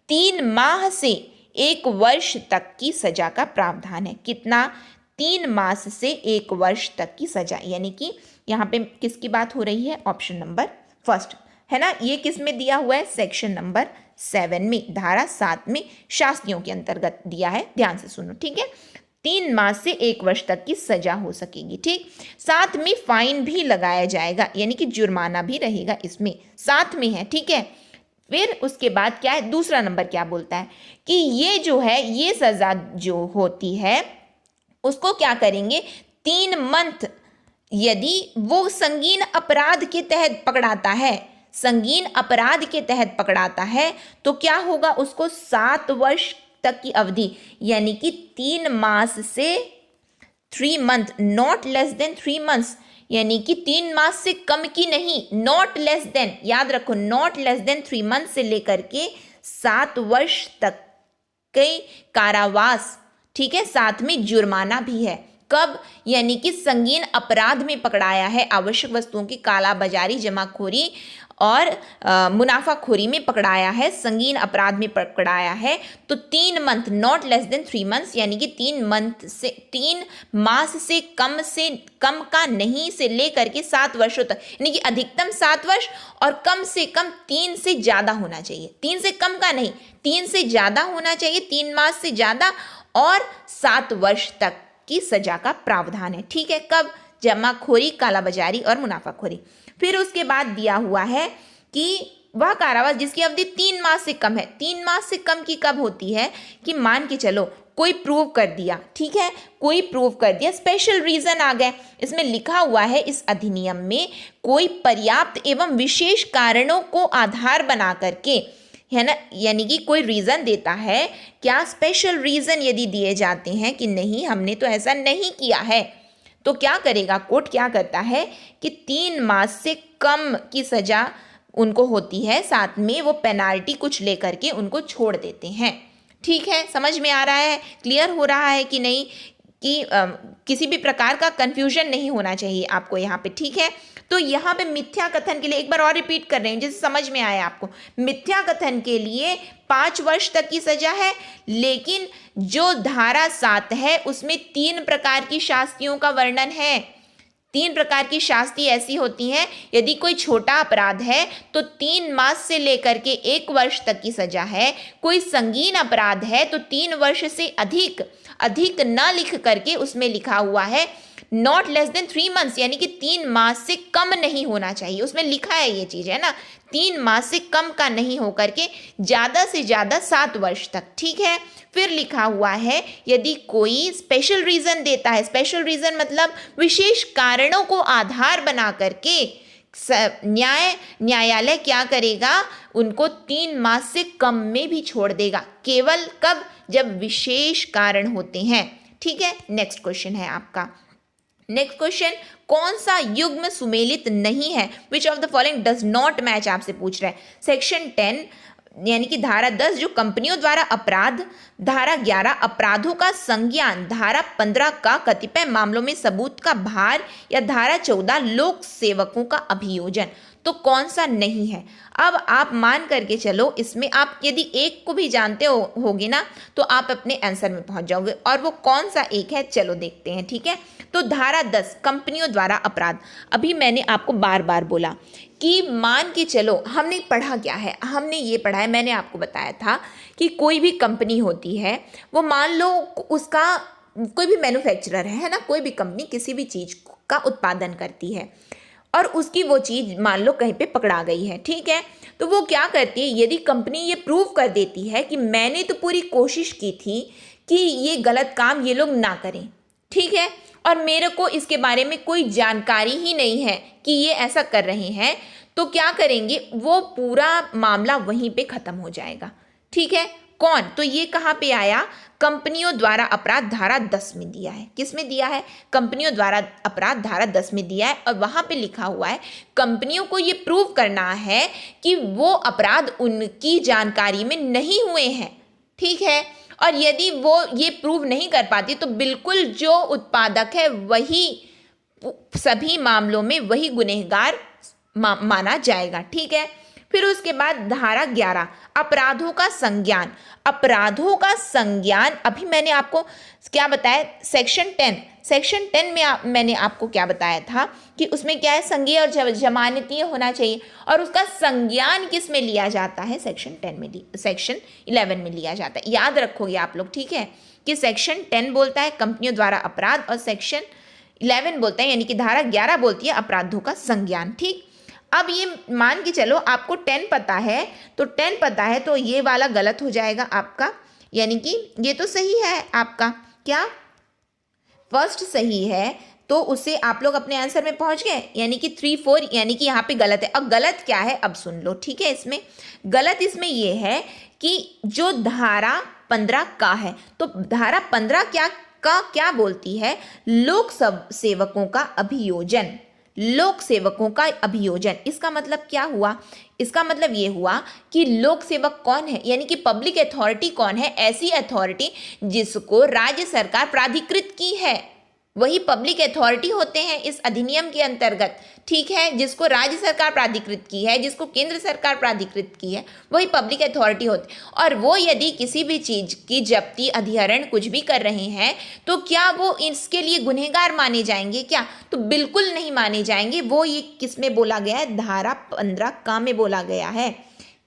3 माह से 1 वर्ष तक की सजा का प्रावधान है। कितना, 3 मास से 1 वर्ष तक की सजा, यानी कि यहाँ पे किसकी बात हो रही है, ऑप्शन नंबर फर्स्ट, है ना। ये किस में दिया हुआ है, सेक्शन नंबर 7 में, धारा 7 में शास्तियों के अंतर्गत दिया है, ध्यान से सुनो। ठीक है, 3 मास से 1 वर्ष तक की सजा हो सकेगी। ठीक, साथ में फाइन भी लगाया जाएगा, यानी कि जुर्माना भी रहेगा, इसमें साथ में है। ठीक है, फिर उसके बाद क्या है, दूसरा नंबर क्या बोलता है कि ये जो है, ये सजा जो होती है उसको क्या करेंगे, 3 मंथ, यदि वो संगीन अपराध के तहत पकड़ाता है, संगीन अपराध के तहत पकड़ाता है तो क्या होगा, उसको 7 वर्ष तक की अवधि, यानी कि 3 मास से 3 month, not less than 3 months, यानी कि 3 मास से कम की नहीं, नॉट लेस देन, याद रखो, नॉट लेस देन 3 मंथ से लेकर के 7 वर्ष तक के कारावास। ठीक है, साथ में जुर्माना भी है। कब, यानी कि संगीन अपराध में पकड़ाया है, आवश्यक वस्तुओं की कालाबाजारी, जमाखोरी और मुनाफाखोरी में पकड़ाया है, संगीन अपराध में पकड़ाया है, तो 3 month, not less than 3 months, यानी कि 3 मंथ से 3 मास से कम का नहीं, से लेकर के 7 वर्षों तक, यानी कि अधिकतम 7 वर्ष और कम से कम 3 से ज़्यादा होना चाहिए, 3 से कम का नहीं, 3 से ज़्यादा होना चाहिए, 3 मास से ज़्यादा, और 7 वर्ष तक की सजा का प्रावधान है। ठीक है, कब, जमाखोरी, कालाबाजारी और मुनाफाखोरी। फिर उसके बाद दिया हुआ है कि वह कारावास जिसकी अवधि 3 मास से कम है। 3 मास से कम की कब होती है कि मान के चलो कोई प्रूव कर दिया, ठीक है, कोई प्रूव कर दिया, स्पेशल रीजन आ गए, इसमें लिखा हुआ है इस अधिनियम में, कोई पर्याप्त एवं विशेष कारणों को आधार बना करके, है ना, यानी कि कोई रीज़न देता है, क्या स्पेशल रीज़न यदि दिए जाते हैं कि नहीं हमने तो ऐसा नहीं किया है, तो क्या करेगा कोर्ट, क्या करता है कि 3 मास से कम की सज़ा उनको होती है, साथ में वो पेनाल्टी कुछ लेकर के उनको छोड़ देते हैं। ठीक है, समझ में आ रहा है, क्लियर हो रहा है कि नहीं, कि किसी भी प्रकार का कंफ्यूजन नहीं होना चाहिए आपको यहाँ पे, ठीक है। तो यहाँ पे मिथ्या कथन के लिए एक बार और रिपीट कर रहे हैं जिससे समझ में आया आपको। मिथ्या कथन के लिए 5 वर्ष तक की सजा है, लेकिन जो धारा 7 है उसमें 3 प्रकार की शास्तियों का वर्णन है। 3 प्रकार की शास्ति ऐसी होती हैं, यदि कोई छोटा अपराध है तो 3 मास से लेकर के 1 वर्ष तक की सजा है। कोई संगीन अपराध है तो 3 वर्ष से अधिक न लिख करके उसमें लिखा हुआ है नॉट लेस देन 3 मंथ्स, यानी कि 3 मास से कम नहीं होना चाहिए। उसमें लिखा है ये चीज़, है ना, 3 मास से कम का नहीं हो करके ज़्यादा से ज़्यादा 7 वर्ष तक, ठीक है। फिर लिखा हुआ है यदि कोई स्पेशल रीज़न देता है, स्पेशल रीज़न मतलब विशेष कारणों को आधार बना करके न्यायालय क्या करेगा, उनको 3 मास से कम में भी छोड़ देगा। केवल कब, जब विशेष कारण होते हैं, ठीक है। नेक्स्ट क्वेश्चन है आपका। नेक्स्ट क्वेश्चन, कौन सा युग्म सुमेलित नहीं है, which of the following does not match, आपसे पूछ रहा है। सेक्शन 10 यानी कि धारा 10 जो कंपनियों द्वारा अपराध, धारा 11 अपराधों का संज्ञान, धारा 15 का कतिपय मामलों में सबूत का भार, या धारा 14 लोक सेवकों का अभियोजन। तो कौन सा नहीं है। अब आप मान करके चलो, इसमें आप यदि एक को भी जानते होगे ना तो आप अपने आंसर में पहुंच जाओगे, और वो कौन सा एक है चलो देखते हैं, ठीक है। तो धारा 10 कंपनियों द्वारा अपराध, अभी मैंने आपको बार बार बोला कि मान के चलो, हमने पढ़ा क्या है, हमने ये पढ़ा है, मैंने आपको बताया था कि कोई भी कंपनी होती है, वो मान लो उसका कोई भी मैन्युफैक्चरर है ना, कोई भी कंपनी किसी भी चीज़ का उत्पादन करती है और उसकी वो चीज़ मान लो कहीं पे पकड़ा गई है, ठीक है। तो वो क्या करती है, यदि कंपनी ये प्रूव कर देती है कि मैंने तो पूरी कोशिश की थी कि ये गलत काम ये लोग ना करें, ठीक है, और मेरे को इसके बारे में कोई जानकारी ही नहीं है कि ये ऐसा कर रहे हैं, तो क्या करेंगे, वो पूरा मामला वहीं पे ख़त्म हो जाएगा, ठीक है। कौन, तो ये कहाँ पे आया, कंपनियों द्वारा अपराध धारा 10 में दिया है। किस में दिया है, कंपनियों द्वारा अपराध धारा 10 में दिया है, और वहाँ पे लिखा हुआ है कंपनियों को ये प्रूव करना है कि वो अपराध उनकी जानकारी में नहीं हुए हैं, ठीक है। और यदि वो ये प्रूव नहीं कर पाती तो बिल्कुल जो उत्पादक है वही सभी मामलों में वही गुनहगार माना जाएगा, ठीक है। फिर उसके बाद धारा 11 अपराधों का संज्ञान, अपराधों का संज्ञान अभी मैंने आपको क्या बताया, सेक्शन 10 में मैंने आपको क्या बताया था कि उसमें क्या है, संज्ञेय और जमानतीय होना चाहिए, और उसका संज्ञान किस में लिया जाता है, सेक्शन 11 में लिया जाता है। याद रखोगे आप लोग, ठीक है, कि सेक्शन 10 बोलता है कंपनियों द्वारा अपराध और सेक्शन 11 बोलता है, यानी कि धारा 11 बोलती है अपराधों का संज्ञान, ठीक। अब ये मान के चलो आपको 10 पता है, तो 10 पता है तो ये वाला गलत हो जाएगा आपका, यानी कि ये तो सही है आपका, क्या फर्स्ट सही है, तो उससे आप लोग अपने आंसर में पहुंच गए, यानी कि 3, 4, यानी कि यहाँ पे गलत है। अब गलत क्या है, अब सुन लो, ठीक है। इसमें गलत इसमें ये है कि जो धारा 15 का है, तो धारा 15 क्या बोलती है, लोक सेवकों का अभियोजन, लोक सेवकों का अभियोजन। इसका मतलब क्या हुआ, इसका मतलब ये हुआ कि लोक सेवक कौन है, यानी कि पब्लिक अथॉरिटी कौन है, ऐसी अथॉरिटी जिसको राज्य सरकार प्राधिकृत की है, वही पब्लिक अथॉरिटी होते हैं इस अधिनियम के अंतर्गत, ठीक है। जिसको राज्य सरकार प्राधिकृत की है, जिसको केंद्र सरकार प्राधिकृत की है, वही पब्लिक अथॉरिटी होती है। और वो यदि किसी भी चीज़ की जब्ती, अधिहरण कुछ भी कर रहे हैं तो क्या वो इसके लिए गुनहगार माने जाएंगे क्या, तो बिल्कुल नहीं माने जाएंगे। वो ये किस में बोला गया है, धारा 15 का में बोला गया है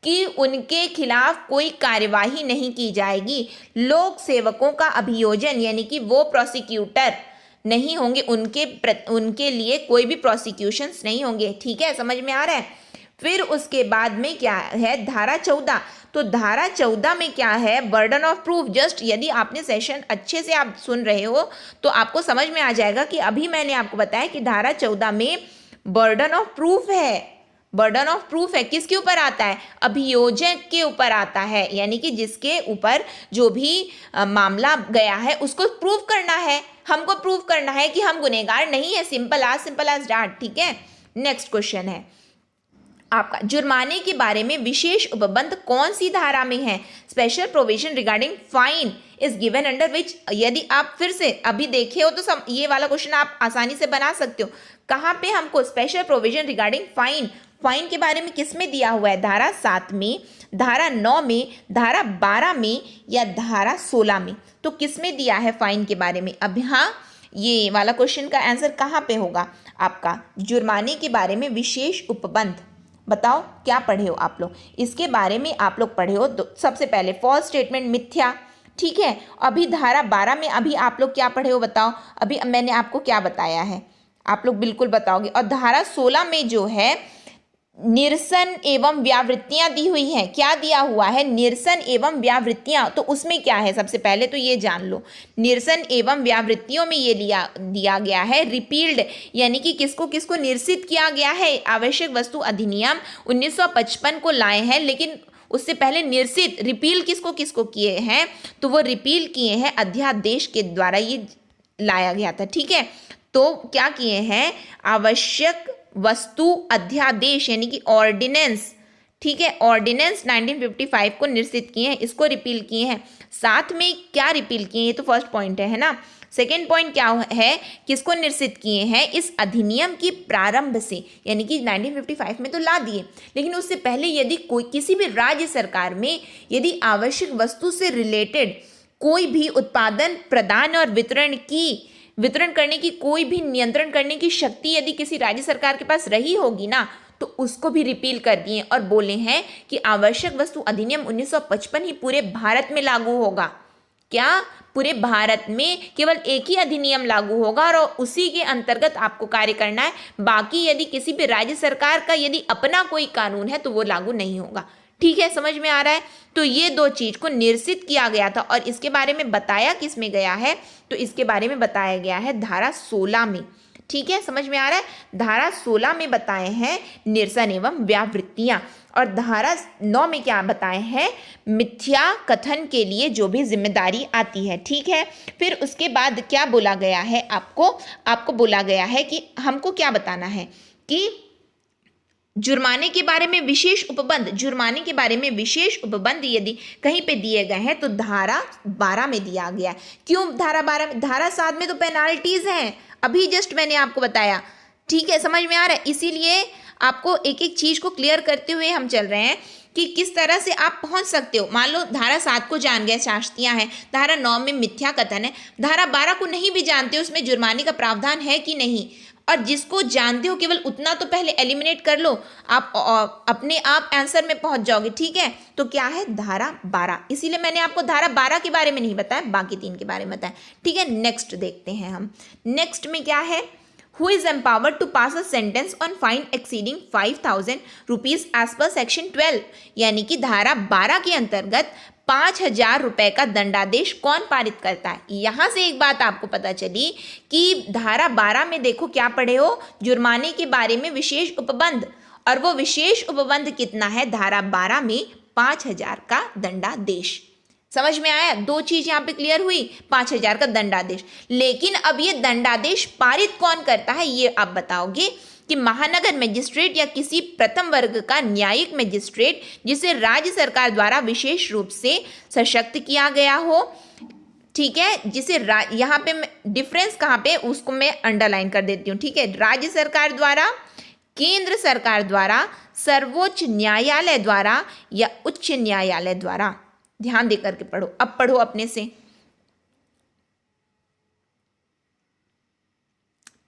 कि उनके खिलाफ कोई कार्यवाही नहीं की जाएगी। लोक सेवकों का अभियोजन यानी कि वो प्रोसिक्यूटर नहीं होंगे, उनके लिए कोई भी प्रोसिक्यूशंस नहीं होंगे, ठीक है, समझ में आ रहा है। फिर उसके बाद में क्या है, धारा 14, तो धारा 14 में क्या है, बर्डन ऑफ प्रूफ। जस्ट यदि आपने सेशन अच्छे से आप सुन रहे हो तो आपको समझ में आ जाएगा कि अभी मैंने आपको बताया कि धारा 14 में बर्डन ऑफ प्रूफ है, बर्डन ऑफ प्रूफ है, किसके ऊपर आता है, अभियोजक के ऊपर आता है, यानी कि जिसके ऊपर जो भी मामला गया है उसको प्रूव करना है, हमको प्रूव करना है कि हम गुनहगार नहीं है, सिंपल एज डैट, ठीक है। नेक्स्ट क्वेश्चन है, आपका जुर्माने के बारे में विशेष उपबंध कौन सी धारा में है? Special provision regarding fine is given under which. यदि आप फिर से अभी देखे हो तो ये वाला क्वेश्चन आप आसानी से बना सकते हो। कहाँ पे हमको special provision regarding fine, fine के बारे में किस में दिया हुआ है? धारा 7 में, धारा 9 में, धारा 12 में या धारा 16 में? तो किस में दिया है फाइन के बारे में? अब हाँ, ये वाला क्वेश्चन का आंसर कहाँ पे होगा आपका? जुर्माने के बारे में विशेष उपबंध। बताओ क्या पढ़े हो आप लोग? इसके बारे में आप लोग पढ़े हो तो सबसे पहले फॉल्स स्टेटमेंट, मिथ्या, ठीक है। अभी धारा 12 में अभी आप लोग क्या पढ़े हो बताओ? अभी मैंने आपको क्या बताया है, आप लोग बिल्कुल बताओगे। और धारा 16 में जो है निरसन एवं व्यावृत्तियां दी हुई हैं। क्या दिया हुआ है? निरसन एवं व्यावृत्तियां। तो उसमें क्या है? सबसे पहले तो ये जान लो, निरसन एवं व्यावृत्तियों में ये दिया गया है रिपील्ड, यानी कि किसको किसको निरसित किया गया है? आवश्यक वस्तु अधिनियम 1955 को लाए हैं, लेकिन उससे पहले निरसित, रिपील किसको किसको किए हैं? तो वो रिपील किए हैं अध्यादेश के द्वारा, ये लाया गया था, ठीक है। तो क्या किए हैं? आवश्यक वस्तु अध्यादेश यानी कि ऑर्डिनेंस, ठीक है, ऑर्डिनेंस 1955 को निरसित किए हैं, इसको रिपील किए हैं। साथ में क्या रिपील किए हैं? ये तो फर्स्ट पॉइंट है ना। सेकेंड पॉइंट क्या है? किसको निरसित किए हैं? इस अधिनियम की प्रारंभ से, यानी कि 1955 में तो ला दिए, लेकिन उससे पहले यदि कोई किसी भी राज्य सरकार में यदि आवश्यक वस्तु से रिलेटेड कोई भी उत्पादन, प्रदान और वितरण करने की कोई भी नियंत्रण करने की शक्ति यदि किसी राज्य सरकार के पास रही होगी ना, तो उसको भी रिपील कर दिए और बोले हैं कि आवश्यक वस्तु अधिनियम 1955 ही पूरे भारत में लागू होगा। क्या? पूरे भारत में केवल एक ही अधिनियम लागू होगा और उसी के अंतर्गत आपको कार्य करना है। बाकी यदि किसी भी राज्य सरकार का यदि अपना कोई कानून है तो वो लागू नहीं होगा। ठीक है, समझ में आ रहा है? तो ये दो चीज को निरसित किया गया था और इसके बारे में बताया किस में गया है? तो इसके बारे में बताया गया है धारा 16 में। ठीक है, समझ में आ रहा है? धारा 16 में बताए हैं निरसन एवं व्यावृत्तियां, और धारा 9 में क्या बताए हैं? मिथ्या कथन के लिए जो भी जिम्मेदारी आती है। ठीक है, फिर उसके बाद क्या बोला गया है? आपको बोला गया है कि हमको क्या बताना है कि जुर्माने के बारे में विशेष उपबंध, जुर्माने के बारे में विशेष उपबंध यदि कहीं पे दिए गए हैं तो धारा 12 में दिया गया है। क्यों धारा 12 में? धारा 7 में तो पेनाल्टीज हैं, अभी जस्ट मैंने आपको बताया। ठीक है, समझ में आ रहा है? इसीलिए आपको एक एक चीज को क्लियर करते हुए हम चल रहे हैं कि किस तरह से आप पहुंच सकते हो। मान लो धारा 7 को जान गए, शास्तियां हैं, धारा 9 में मिथ्या कथन है, धारा 12 को नहीं भी जानते हो उसमें जुर्माने का प्रावधान है कि नहीं, और जिसको जानते हो केवल उतना तो पहले एलिमिनेट कर लो, आप अपने आप आंसर में पहुंच जाओगे। ठीक है, तो क्या है? धारा 12। इसीलिए मैंने आपको धारा 12 के बारे में नहीं बताया, बाकी 3 के बारे में बताया। ठीक है, नेक्स्ट देखते हैं हम। नेक्स्ट में क्या है? Who is empowered to pass a sentence on fine exceeding 5,000 rupees as per section 12? यानी कि धारा 12 के अंतर्गत 5,000 रुपए का दंडादेश कौन पारित करता है? यहां से एक बात आपको पता चली कि धारा 12 में देखो क्या पढ़े हो? जुर्माने के बारे में विशेष उपबंध, और वो विशेष उपबंध कितना है? धारा 12 में 5,000 का दंडादेश। समझ में आया? दो चीज यहां पे क्लियर हुई, 5,000 का दंडादेश। लेकिन अब ये दंडादेश पारित कौन करता है ये आप बताओगे कि महानगर मजिस्ट्रेट या किसी प्रथम वर्ग का न्यायिक मजिस्ट्रेट जिसे राज्य सरकार द्वारा विशेष रूप से सशक्त किया गया हो। ठीक है, जिसे यहाँ पे डिफरेंस कहाँ पे उसको मैं अंडरलाइन कर देती हूँ। ठीक है, राज्य सरकार द्वारा, केंद्र सरकार द्वारा, सर्वोच्च न्यायालय द्वारा या उच्च न्यायालय द्वारा। ध्यान देकर के पढ़ो, अब पढ़ो अपने से।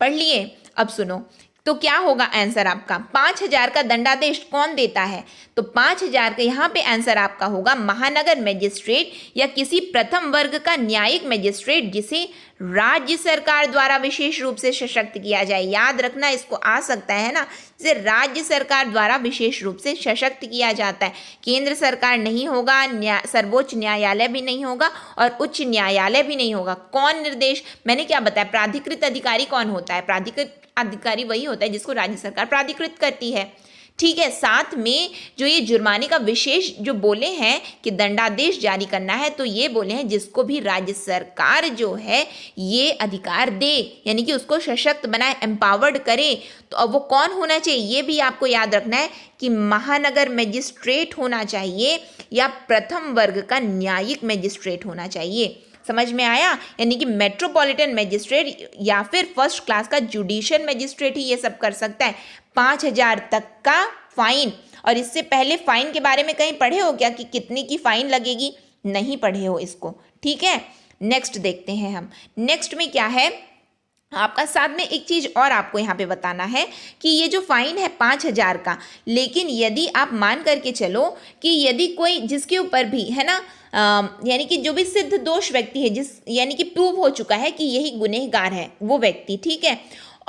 पढ़ लिए? अब सुनो, तो क्या होगा आंसर आपका? 5,000 का दंडादेश कौन देता है? तो 5,000 का यहाँ पे आंसर आपका होगा महानगर मजिस्ट्रेट या किसी प्रथम वर्ग का न्यायिक मजिस्ट्रेट जिसे राज्य सरकार द्वारा विशेष रूप से सशक्त किया जाए। याद रखना, इसको आ सकता है ना, जिसे राज्य सरकार द्वारा विशेष रूप से सशक्त किया जाता है। केंद्र सरकार नहीं होगा, सर्वोच्च न्यायालय भी नहीं होगा और उच्च न्यायालय भी नहीं होगा। कौन निर्देश? मैंने क्या बताया? प्राधिकृत अधिकारी कौन होता है? प्राधिकृत अधिकारी वही होता है जिसको राज्य सरकार प्राधिकृत करती है। ठीक है। साथ में जो ये जुर्माने का विशेष जो बोले हैं कि दंडादेश जारी करना है, तो ये बोले हैं जिसको भी राज्य सरकार जो है ये अधिकार दे, यानी कि उसको सशक्त बनाए, एम्पावर्ड करे, तो अब वो कौन होना चाहिए ये भी आपको याद रखना है कि महानगर मजिस्ट्रेट होना चाहिए या प्रथम वर्ग का न्यायिक मजिस्ट्रेट होना चाहिए। समझ में आया? यानी कि मेट्रोपॉलिटन मजिस्ट्रेट या फिर फर्स्ट क्लास का जुडिशियल मजिस्ट्रेट ही ये सब कर सकता है। 5,000 तक का फाइन। और इससे पहले फाइन के बारे में कहीं पढ़े हो क्या कि कितने की फाइन लगेगी? नहीं पढ़े हो इसको, ठीक है। नेक्स्ट देखते हैं हम। नेक्स्ट में क्या है आपका, साथ में एक चीज और आपको यहाँ पे बताना है कि ये जो फाइन है 5,000 का, लेकिन यदि आप मान करके चलो कि यदि कोई जिसके ऊपर भी है ना यानी कि जो भी सिद्ध दोष व्यक्ति है, जिस यानी कि प्रूव हो चुका है कि यही गुनहगार है वो व्यक्ति, ठीक है,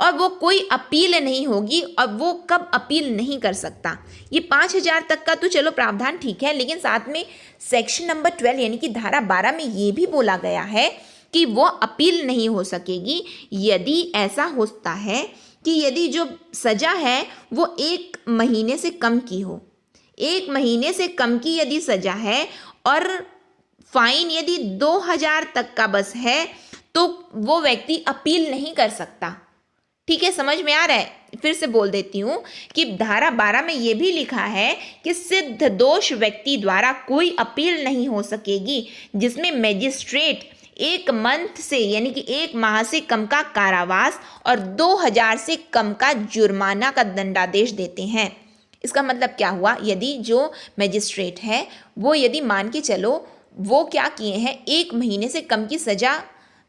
और वो कोई अपील नहीं होगी, और वो कब अपील नहीं कर सकता। ये 5,000 तक का तो चलो प्रावधान ठीक है, लेकिन साथ में सेक्शन नंबर 12 यानी कि धारा 12 में ये भी बोला गया है कि वो अपील नहीं हो सकेगी यदि ऐसा होता है कि यदि जो सजा है वो 1 महीने से कम की हो। 1 महीने से कम की यदि सजा है और फाइन यदि 2,000 तक का बस है, तो वो व्यक्ति अपील नहीं कर सकता। ठीक है, समझ में आ रहा है? फिर से बोल देती हूँ कि धारा 12 में यह भी लिखा है कि सिद्ध दोष व्यक्ति द्वारा कोई अपील नहीं हो सकेगी जिसमें मजिस्ट्रेट 1 मंथ से यानी कि 1 माह से कम का कारावास और 2,000 से कम का जुर्माना का दंडादेश देते हैं। इसका मतलब क्या हुआ, यदि जो मजिस्ट्रेट है वो यदि मान के चलो वो क्या किए हैं, 1 महीने से कम की सजा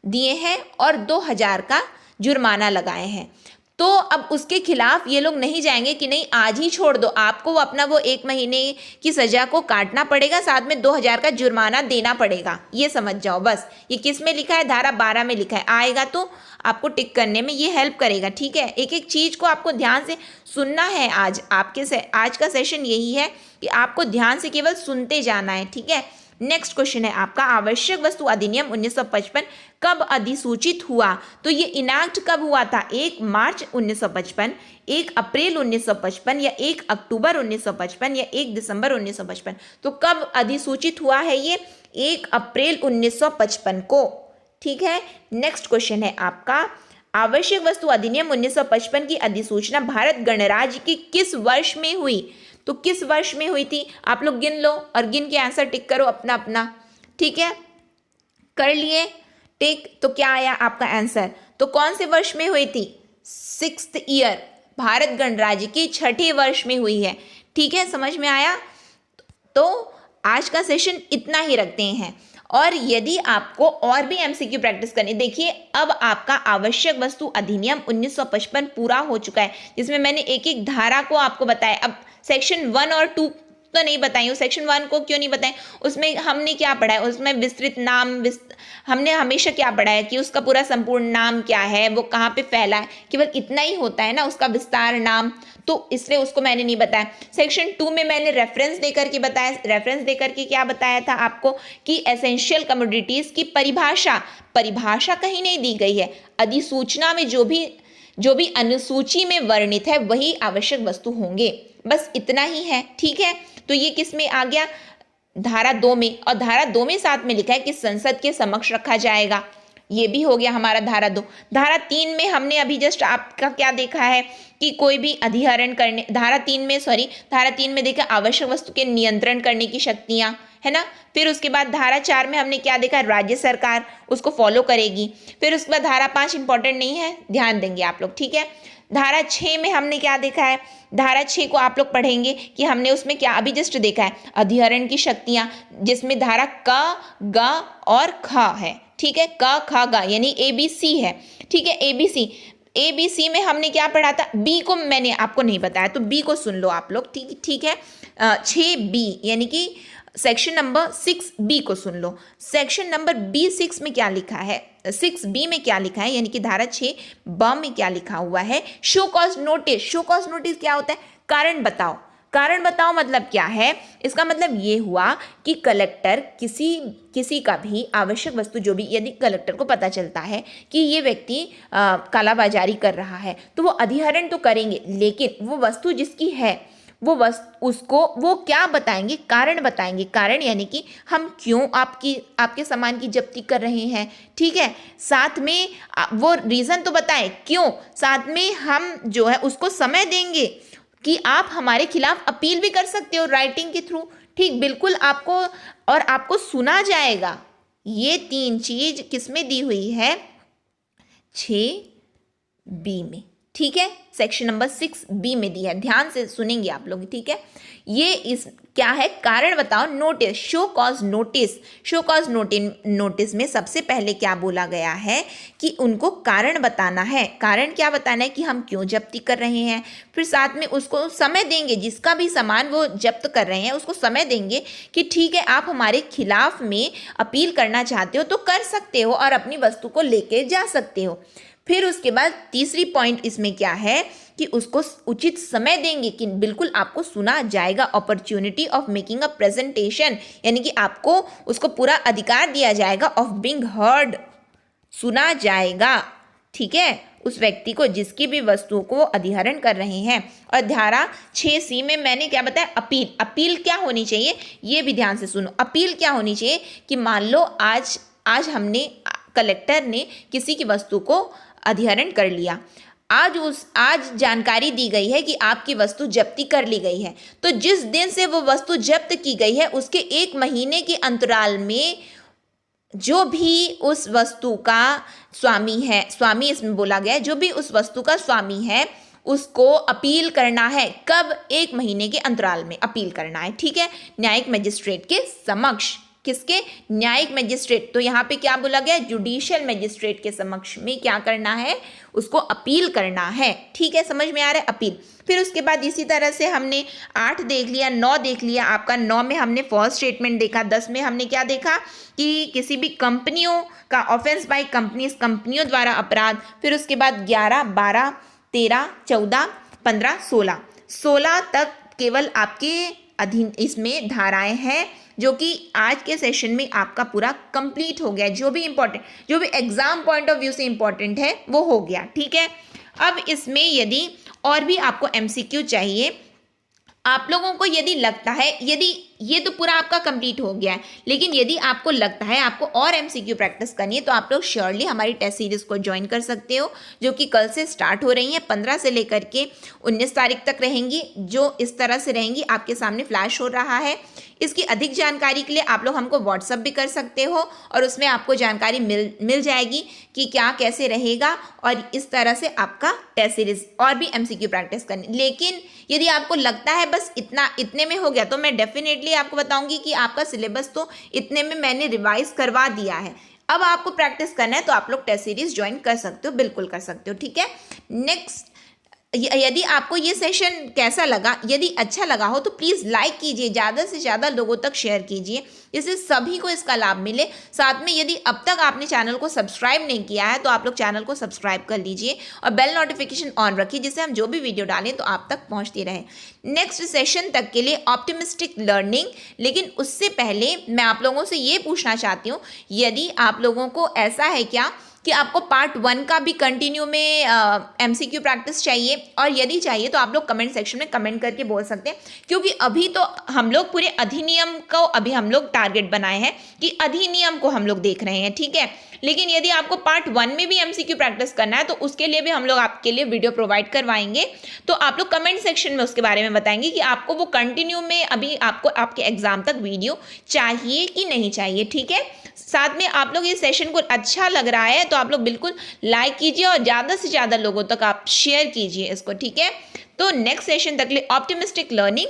दिए हैं और 2,000 का जुर्माना लगाए हैं, तो अब उसके खिलाफ ये लोग नहीं जाएंगे कि नहीं आज ही छोड़ दो, आपको अपना वो 1 महीने की सजा को काटना पड़ेगा, साथ में 2,000 का जुर्माना देना पड़ेगा। ये समझ जाओ बस। ये किस में लिखा है? धारा 12 में लिखा है। आएगा तो आपको टिक करने में ये हेल्प करेगा। ठीक है, एक एक चीज को आपको ध्यान से सुनना है। आज का सेशन यही है कि आपको ध्यान से केवल सुनते जाना है। ठीक है, नेक्स्ट क्वेश्चन है आपका, आवश्यक वस्तु अधिनियम 1955 कब अधिसूचित हुआ? तो ये इनैक्ट कब हुआ था? 1 मार्च 1955, 1 अप्रैल 1955 या 1 अक्टूबर 1955 या 1 दिसंबर 1955। तो कब अधिसूचित हुआ है ये? 1 अप्रैल 1955 को। ठीक है, नेक्स्ट क्वेश्चन है आपका, आवश्यक वस्तु अधिनियम 1955 की अधिसूचना भारत गणराज्य की किस वर्ष में हुई? तो किस वर्ष में हुई थी? आप लोग गिन लो और गिन के आंसर टिक करो अपना अपना। ठीक है, कर लिए टिक? तो क्या आया आपका आंसर? तो कौन से वर्ष में हुई थी? 6th ईयर, भारत गणराज्य की 6ठे वर्ष में हुई है। ठीक है, समझ में आया? तो आज का सेशन इतना ही रखते हैं। और यदि आपको और भी एमसीक्यू प्रैक्टिस करनी, देखिए अब आपका आवश्यक वस्तु अधिनियम 1955 पूरा हो चुका है, जिसमें मैंने एक एक धारा को आपको बताया। अब सेक्शन 1 और 2 तो नहीं बताई हूँ। सेक्शन 1 को क्यों नहीं बताएं? उसमें हमने क्या पढ़ा है? उसमें विस्तृत नाम हमने हमेशा क्या पढ़ा है कि उसका पूरा संपूर्ण नाम क्या है, वो कहाँ पे फैला है, केवल इतना ही होता है ना उसका विस्तार नाम, तो इसलिए उसको मैंने नहीं बताया। सेक्शन 2 में मैंने रेफरेंस देकर के बताया। रेफरेंस देकर के क्या बताया था आपको कि एसेंशियल कमोडिटीज की परिभाषा कहीं नहीं दी गई है। अधिसूचना में जो भी अनुसूची में वर्णित है वही आवश्यक वस्तु होंगे, बस इतना ही है। ठीक है, तो ये किस में आ गया? धारा 2 में। और धारा 2 में साथ में लिखा है कि संसद के समक्ष रखा जाएगा, ये भी हो गया हमारा धारा 2। धारा 3 में हमने अभी जस्ट आपका क्या देखा है कि कोई भी अधिहरण करने, धारा 3 में देखा आवश्यक वस्तु के नियंत्रण करने की शक्तियां, है ना। फिर उसके बाद धारा 4 में हमने क्या देखा? राज्य सरकार उसको फॉलो करेगी। फिर उसके बाद धारा 5 इंपॉर्टेंट नहीं है, ध्यान देंगे आप लोग। ठीक है, धारा 6 में हमने क्या देखा है? धारा 6 को आप लोग पढ़ेंगे कि हमने उसमें क्या अभी जस्ट देखा है, अधिहरण की शक्तियां, जिसमें धारा क, ग और ख है। ठीक है, क, ख, ग यानी ABC है। ठीक है, ABC में हमने क्या पढ़ा था? बी को मैंने आपको नहीं बताया, तो बी को सुन लो आप लोग। ठीक है, 6B यानी कि सेक्शन नंबर 6B को सुन लो। सेक्शन नंबर B6 में क्या लिखा है? 6B में क्या लिखा है यानी कि धारा 6B में क्या लिखा हुआ है? Show cause notice. Show cause notice क्या होता है? कारण बताओ। कारण बताओ मतलब क्या है? इसका मतलब ये हुआ कि कलेक्टर किसी का भी आवश्यक वस्तु जो भी, यदि कलेक्टर को पता चलता है कि ये व्यक्ति कालाबाजारी कर रहा है, तो वो अधिहरण तो करेंगे, लेकिन वो वस्तु जिसकी है वो क्या बताएंगे, कारण बताएंगे। कारण यानी कि हम क्यों आपके सामान की जब्ती कर रहे हैं, ठीक है। साथ में वो रीज़न तो बताएं क्यों, साथ में हम जो है उसको समय देंगे कि आप हमारे खिलाफ अपील भी कर सकते हो राइटिंग के थ्रू, ठीक, बिल्कुल आपको सुना जाएगा। ये 3 चीज किसमें दी हुई है, 6B में, ठीक है। सेक्शन नंबर 6B में दिया है, ध्यान से सुनेंगे आप लोग, ठीक है। ये इस क्या है, कारण बताओ, notice, show cause notice. Show cause notice में सबसे पहले क्या बोला गया है कि उनको कारण बताना है। कारण क्या बताना है कि हम क्यों जब्ती कर रहे हैं, फिर साथ में उसको समय देंगे, जिसका भी सामान वो जब्त कर रहे हैं उसको समय देंगे कि ठीक है आप हमारे खिलाफ में अपील करना चाहते हो तो कर सकते हो और अपनी वस्तु को लेके जा सकते हो। फिर उसके बाद तीसरी पॉइंट इसमें क्या है कि उसको उचित समय देंगे कि बिल्कुल आपको सुना जाएगा, opportunity of making a presentation, यानी कि आपको उसको पूरा अधिकार दिया जाएगा ऑफ बीइंग हर्ड, सुना जाएगा, ठीक है, उस व्यक्ति को जिसकी भी वस्तुओं को वो अधिहरण कर रहे हैं। और धारा 6C में मैंने क्या बताया, अपील। अपील क्या होनी चाहिए, ये भी ध्यान से सुनो। अपील क्या होनी चाहिए कि मान लो आज हमने, कलेक्टर ने किसी की वस्तु को अधिहरण कर लिया, आज जानकारी दी गई है कि आपकी वस्तु जब्ती कर ली गई है, तो जिस दिन से वो वस्तु जब्त की गई है उसके 1 महीने के अंतराल में जो भी उस वस्तु का स्वामी है, स्वामी इसमें बोला गया है, जो भी उस वस्तु का स्वामी है उसको अपील करना है। कब, 1 महीने के अंतराल में अपील करना है, ठीक है, न्यायिक मजिस्ट्रेट के समक्ष। किसके, न्यायिक मजिस्ट्रेट, तो यहाँ पे क्या बोला गया, जुडिशियल मजिस्ट्रेट के समक्ष में क्या करना है, उसको अपील करना है, ठीक है, समझ में आ रहा है, अपील। फिर उसके बाद इसी तरह से हमने 8 देख लिया, 9 देख लिया आपका। 9 में हमने फॉल्स स्टेटमेंट देखा। 10 में हमने क्या देखा कि किसी भी कंपनियों का ऑफेंस बाय कंपनीज, कंपनियों द्वारा अपराध। फिर उसके बाद 11, 12, 13, 14, 15, 16 तक केवल आपके अधीन इसमें धाराएं हैं, जो कि आज के सेशन में आपका पूरा कंप्लीट हो गया। जो भी इंपॉर्टेंट, जो भी एग्जाम पॉइंट ऑफ व्यू से इंपॉर्टेंट है वो हो गया, ठीक है। अब इसमें यदि और भी आपको MCQ चाहिए, आप लोगों को यदि लगता है, यदि ये तो पूरा आपका कंप्लीट हो गया है, लेकिन यदि आपको लगता है आपको और MCQ प्रैक्टिस करनी है तो आप लोग श्योरली हमारी टेस्ट सीरीज को ज्वाइन कर सकते हो, जो कि कल से स्टार्ट हो रही है, 15 से लेकर के 19 तारीख तक रहेंगी, जो इस तरह से रहेंगी, आपके सामने फ्लैश हो रहा है। इसकी अधिक जानकारी के लिए आप लोग हमको व्हाट्सअप भी कर सकते हो और उसमें आपको जानकारी मिल जाएगी कि क्या कैसे रहेगा, और इस तरह से आपका टेस्ट सीरीज और भी MCQ प्रैक्टिस करनी। लेकिन यदि आपको लगता है बस इतने में हो गया, तो मैं डेफिनेटली आपको बताऊंगी कि आपका सिलेबस तो इतने में मैंने रिवाइज करवा दिया है, अब आपको प्रैक्टिस करना है तो आप लोग टेस्ट सीरीज ज्वाइन कर सकते हो, बिल्कुल कर सकते हो, ठीक है। नेक्स्ट, यदि आपको ये सेशन कैसा लगा, यदि अच्छा लगा हो तो प्लीज़ लाइक कीजिए, ज़्यादा से ज़्यादा लोगों तक शेयर कीजिए, जिससे सभी को इसका लाभ मिले। साथ में यदि अब तक आपने चैनल को सब्सक्राइब नहीं किया है तो आप लोग चैनल को सब्सक्राइब कर लीजिए और बेल नोटिफिकेशन ऑन रखिए, जिससे हम जो भी वीडियो डालें तो आप तक पहुंचती रहे। नेक्स्ट सेशन तक के लिए ऑप्टिमिस्टिक लर्निंग। लेकिन उससे पहले मैं आप लोगों से ये पूछना चाहती हूँ, यदि आप लोगों को ऐसा है क्या कि आपको पार्ट 1 का भी कंटिन्यू में MCQ प्रैक्टिस चाहिए, और यदि चाहिए तो आप लोग कमेंट सेक्शन में कमेंट करके बोल सकते हैं, क्योंकि अभी तो हम लोग पूरे अधिनियम को अभी हम लोग टारगेट बनाए हैं कि अधिनियम को हम लोग देख रहे हैं, ठीक है। लेकिन यदि आपको पार्ट 1 में भी MCQ प्रैक्टिस करना है तो उसके लिए भी हम लोग आपके लिए वीडियो प्रोवाइड करवाएंगे, तो आप लोग कमेंट सेक्शन में उसके बारे में बताएंगे कि आपको वो कंटिन्यू में अभी आपको आपके एग्जाम तक वीडियो चाहिए कि नहीं चाहिए, ठीक है। साथ में आप लोग इस सेशन को अच्छा लग रहा है तो आप लोग बिल्कुल लाइक कीजिए और ज़्यादा से ज़्यादा लोगों तक आप शेयर कीजिए इसको, ठीक है। तो नेक्स्ट सेशन तक के लिए ऑप्टिमिस्टिक लर्निंग